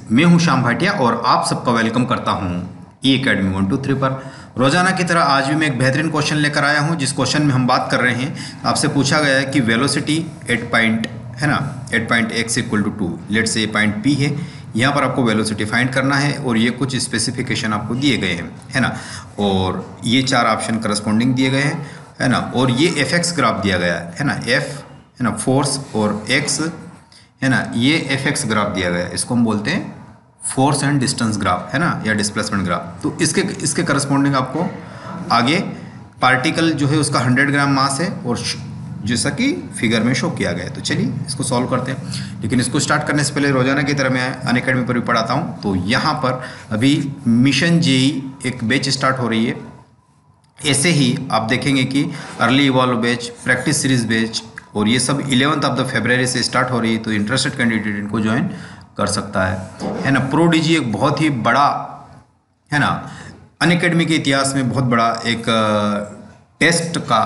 मैं हूं श्याम भाटिया और आप सबका वेलकम करता हूं ई अकेडमी 123 पर। रोजाना की तरह आज भी मैं एक बेहतरीन क्वेश्चन लेकर आया हूं, जिस क्वेश्चन में हम बात कर रहे हैं, आपसे पूछा गया है कि वेलोसिटी एट पॉइंट है ना, at point x equal to 2, let's say ये पॉइंट पी है, यहाँ पर आपको वेलोसिटी फाइंड करना है और ये कुछ स्पेसिफिकेशन आपको दिए गए हैं, है ना। और ये 4 ऑप्शन करस्पॉन्डिंग दिए गए हैं, है ना। और ये एफ एक्स ग्राफ दिया गया है ना, एफ है ना फोर्स और एक्स है ना, ये एफ एक्स ग्राफ दिया गया है, इसको हम बोलते हैं फोर्स एंड डिस्टेंस ग्राफ, है ना, या डिस्प्लेसमेंट ग्राफ। तो इसके करस्पॉन्डिंग आपको आगे पार्टिकल जो है उसका 100 ग्राम मास है और जैसा कि फिगर में शो किया गया है। तो चलिए इसको सॉल्व करते हैं, लेकिन इसको स्टार्ट करने से पहले रोजाना की तरह मैं अनअकैडमी पर भी पढ़ाता हूँ। तो यहाँ पर अभी मिशन जेई एक बैच स्टार्ट हो रही है। ऐसे ही आप देखेंगे कि early evolve batch, practice series batch और ये सब 11 फरवरी से स्टार्ट हो रही है। तो इंटरेस्टेड कैंडिडेट इनको ज्वाइन कर सकता है ना। प्रोडीजी एक बहुत ही बड़ा, है ना, अनअकैडमी के इतिहास में बहुत बड़ा एक टेस्ट का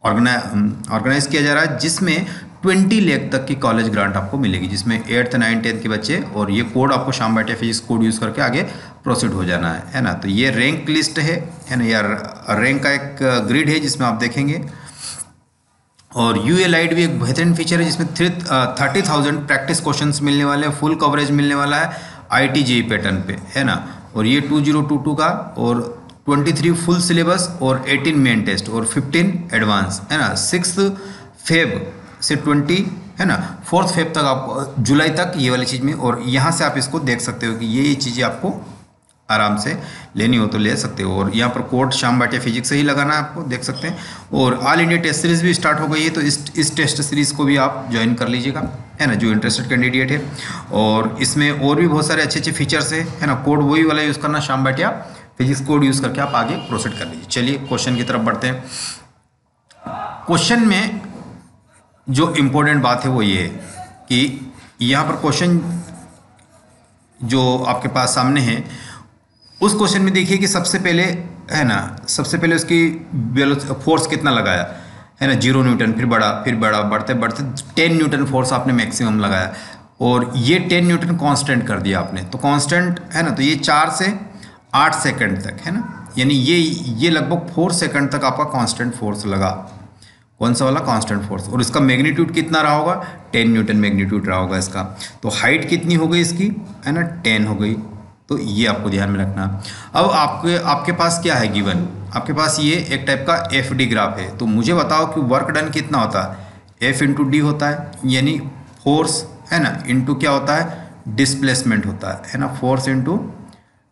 ऑर्गेनाइज किया जा रहा है, जिसमें 20 लाख तक की कॉलेज ग्रांट आपको मिलेगी, जिसमें 8th 9th 10th के बच्चे, और ये कोड आपको Shyam Bhatia physics code use करके आगे प्रोसीड हो जाना है ना। तो ये रैंक लिस्ट है ना, यार रैंक का एक ग्रिड है जिसमें आप देखेंगे। और यूएलाइट भी एक बेहतरीन फीचर है, जिसमें 30,000 प्रैक्टिस क्वेश्चंस मिलने वाले हैं, फुल कवरेज मिलने वाला है आईटी जेई पैटर्न पे, है ना। और ये 2022 का और 23 फुल सिलेबस और 18 मेन टेस्ट और 15 एडवांस, है ना। 6 फेब से 20, है ना, 4 फेब तक आपको जुलाई तक ये वाली चीज़ में, और यहाँ से आप इसको देख सकते हो कि ये चीज़ें आपको आराम से लेनी हो तो ले सकते हो। और यहाँ पर कोड श्याम भाटिया फिजिक्स से ही लगाना है, आपको देख सकते हैं। और ऑल इंडिया टेस्ट सीरीज़ भी स्टार्ट हो गई है, तो इस टेस्ट सीरीज़ को भी आप ज्वाइन कर लीजिएगा, है ना, जो इंटरेस्टेड कैंडिडेट है। और इसमें और भी बहुत सारे अच्छे अच्छे फीचर्स है ना। कोड वही वाला यूज़ करना, Shyam Bhatia physics code use करके आप आगे प्रोसीड कर लीजिए। चलिए क्वेश्चन की तरफ बढ़ते हैं। क्वेश्चन में जो इम्पोर्टेंट बात है वो ये है कि यहाँ पर क्वेश्चन जो आपके पास सामने है, उस क्वेश्चन में देखिए कि सबसे पहले, है ना, सबसे पहले उसकी फोर्स कितना लगाया, है ना, 0 न्यूटन, फिर बड़ा बढ़ते बढ़ते 10 न्यूटन फोर्स आपने मैक्सिमम लगाया, और ये 10 न्यूटन कांस्टेंट कर दिया आपने। तो कांस्टेंट, है ना, तो ये 4 से 8 सेकंड तक, है ना, यानी ये लगभग 4 सेकंड तक आपका कांस्टेंट फोर्स लगा। कौन सा वाला? Constant force. और इसका मैग्नीट्यूड कितना रहा होगा? 10 न्यूटन मैग्नीट्यूड रहा होगा इसका। तो हाइट कितनी हो गई इसकी, है ना, 10 हो गई। तो ये आपको ध्यान में रखना। अब आपके पास क्या है गिवन? आपके पास ये एक टाइप का एफ डी ग्राफ है। तो मुझे बताओ कि वर्क डन कितना होता है? एफ इंटू डी होता है, यानी फोर्स, है ना, इंटू क्या होता है? डिस्प्लेसमेंट होता है ना, फोर्स इंटू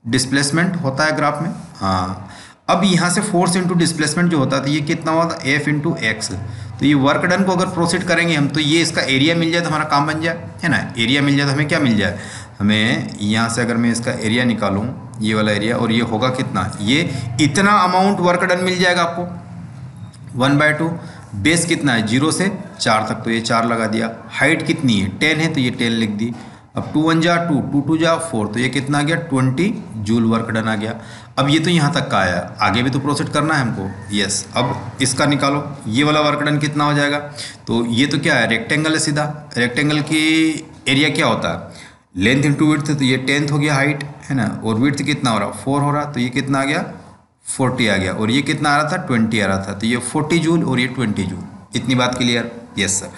डिस्प्लेसमेंट होता है ग्राफ में। हाँ, अब यहाँ से फोर्स इंटू डिस्प्लेसमेंट जो होता है, तो ये कितना हुआ था? F into x. तो ये वर्क डन को अगर प्रोसीड करेंगे हम, तो ये इसका एरिया मिल जाए तो हमारा काम बन जाए, है ना। एरिया मिल जाए तो हमें क्या मिल जाए? हमें यहाँ से अगर मैं इसका एरिया निकालूँ, ये वाला एरिया, और ये होगा कितना? ये इतना अमाउंट वर्क डन मिल जाएगा आपको 1/2। बेस कितना है? 0 से 4 तक, तो ये 4 लगा दिया। हाइट कितनी है? 10 है, तो ये 10 लिख दी। अब 2 1 जा 2, 2 2 जा 4, तो ये कितना आ गया? 20 जूल वर्क डन आ गया। अब ये तो यहाँ तक का आया, आगे भी तो प्रोसीड करना है हमको। यस, अब इसका निकालो, ये वाला वर्क डन कितना हो जाएगा? तो ये तो क्या है? रेक्टेंगल है सीधा। रेक्टेंगल की एरिया क्या होता है? लेंथ इंटू विड्थ, तो ये 10 हो गया हाइट, है ना। और विड्थ कितना हो रहा? 4 हो रहा, तो ये कितना आ गया? 40 आ गया। और ये कितना आ रहा था? 20 आ रहा था। तो ये 40 जूल और ये 20 जूल। इतनी बात क्लियर? Yes sir.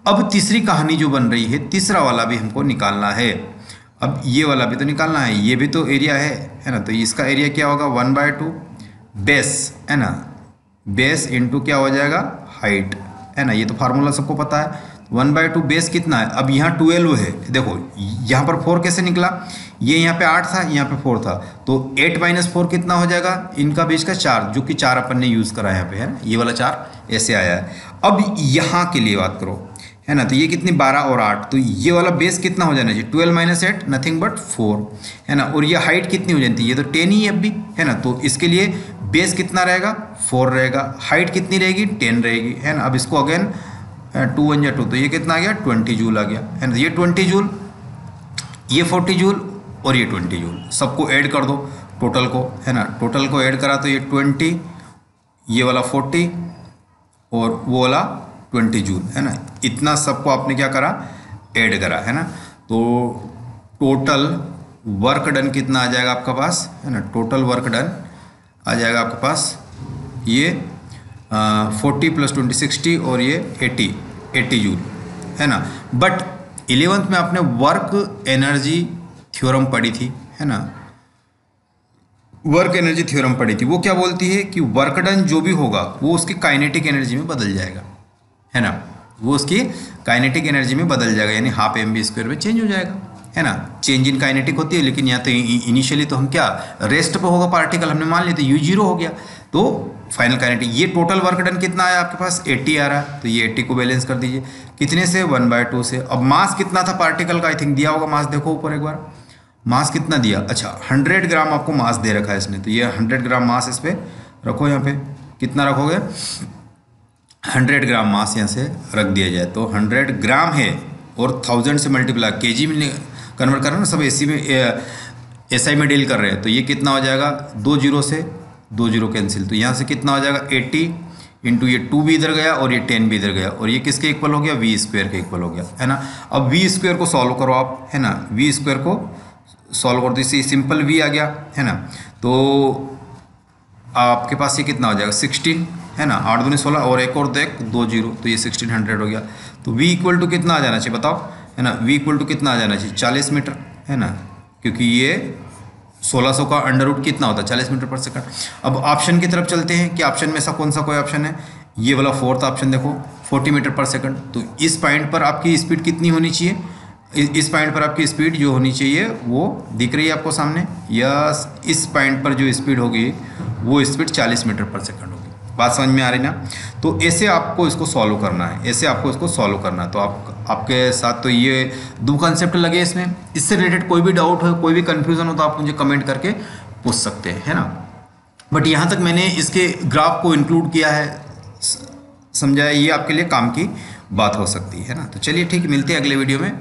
अब तीसरी कहानी जो बन रही है, तीसरा वाला भी हमको निकालना है। अब ये वाला भी तो निकालना है, ये भी तो एरिया है ना। तो इसका एरिया क्या होगा? 1/2 बेस, है ना, बेस इंटू क्या हो जाएगा? हाइट, है ना। ये तो फार्मूला सबको पता है। 1/2 बेस कितना है? अब यहाँ 12 है, देखो यहाँ पर 4 कैसे निकला? ये यहाँ पे 8 था, यहाँ पे 4 था, तो 8 - 4 कितना हो जाएगा? इनका बीच का 4, जो कि 4 अपन ने यूज़ करा है यहाँ पे, है ना। ये वाला 4 ऐसे आया है। अब यहाँ के लिए बात करो, है ना, तो ये कितनी? 12 और 8, तो ये वाला बेस कितना हो जाना चाहिए? 12 - 8 नथिंग बट 4, है ना। और ये हाइट कितनी हो जाती है? ये तो 10 ही है अभी, है ना। तो इसके लिए बेस कितना रहेगा? 4 रहेगा। हाइट कितनी रहेगी? 10 रहेगी, है ना। अब इसको अगेन 2 1 जा 2, तो ये कितना आ गया? 20 जूल आ गया, है ना। ये 20 जूल, ये 40 जूल और ये 20 जूल, सबको ऐड कर दो टोटल को, है ना। टोटल को ऐड करा तो ये 20, ये वाला 40 और वो वाला 20 जूल, है ना। इतना सबको आपने क्या करा? ऐड करा, है ना। तो टोटल वर्क डन कितना आ जाएगा आपका पास, है ना, टोटल वर्क डन आ जाएगा आपके पास ये 40 + 20 60 और ये 80 जूल, है ना। बट 11th में आपने वर्क एनर्जी थ्योरम पढ़ी थी, है ना, वर्क एनर्जी थ्योरम पढ़ी थी। वो क्या बोलती है कि वर्क डन जो भी होगा वो उसकी काइनेटिक एनर्जी में बदल जाएगा, है ना, वो उसकी काइनेटिक एनर्जी में बदल जाएगा, यानी हाफ mv² में चेंज हो जाएगा, है ना। चेंज इन काइनेटिक होती है, लेकिन यहाँ तो इनिशियली तो हम क्या रेस्ट पे होगा पार्टिकल, हमने मान लिया तो u0 हो गया, तो फाइनल काइनेटिक। ये टोटल वर्क डन कितना आया आपके पास 80 आ रहा है, तो ये 80 को बैलेंस कर दीजिए कितने से 1/2 से। अब मास कितना था पार्टिकल का, आई थिंक दिया होगा मास, देखो ऊपर एक बार मास कितना दिया, अच्छा 100 ग्राम आपको मास दे रखा है इसने, तो ये 100 ग्राम मास इस पर रखो, यहाँ पे कितना रखोगे 100 ग्राम मास यहाँ से रख दिया जाए, तो 100 ग्राम है और 1000 से मल्टीप्लाई केजी में कन्वर्ट कर रहे हैं ना, सब एसी में SI में डील कर रहे हैं, तो ये कितना हो जाएगा 2 0 से 2 0 कैंसिल, तो यहाँ से कितना हो जाएगा 80 इंटू ये 2 भी इधर गया और ये 10 भी इधर गया, और ये किसके इक्वल हो गया v² के इक्वल हो गया, है ना। अब v² को सॉल्व करो आप, है ना, v² को सॉल्व कर दो, इससे सिंपल v आ गया, है ना। तो आपके पास ये कितना हो जाएगा 16, है ना, 8 दूनी 16 और एक और देख 2 0, तो ये 1600 हो गया। तो v इक्वल टू कितना आ जाना चाहिए बताओ, है ना, v इक्वल टू कितना आ जाना चाहिए 40 मीटर, है ना, क्योंकि ये 1600 का अंडर रूट कितना होता है 40 मीटर पर सेकंड। अब ऑप्शन की तरफ चलते हैं कि ऑप्शन में ऐसा कौन सा कोई ऑप्शन है, ये वाला 4th ऑप्शन देखो 40 मीटर पर सेकंड। तो इस पॉइंट पर आपकी स्पीड कितनी होनी चाहिए, इस पॉइंट पर आपकी स्पीड जो होनी चाहिए वो दिख रही है आपको सामने, यस, इस पॉइंट पर जो स्पीड होगी वो स्पीड 40 मीटर पर सेकंड होगी। बात समझ में आ रही ना। तो ऐसे आपको इसको सॉल्व करना है, ऐसे आपको इसको सॉल्व करना है। तो आपके साथ तो ये 2 कंसेप्ट लगे इसमें। इससे रिलेटेड कोई भी डाउट हो, कोई भी कन्फ्यूज़न हो तो आप मुझे कमेंट करके पूछ सकते हैं, है ना। बट यहाँ तक मैंने इसके ग्राफ को इंक्लूड किया है, समझाया, ये आपके लिए काम की बात हो सकती है ना। तो चलिए ठीक, मिलते हैं अगले वीडियो में।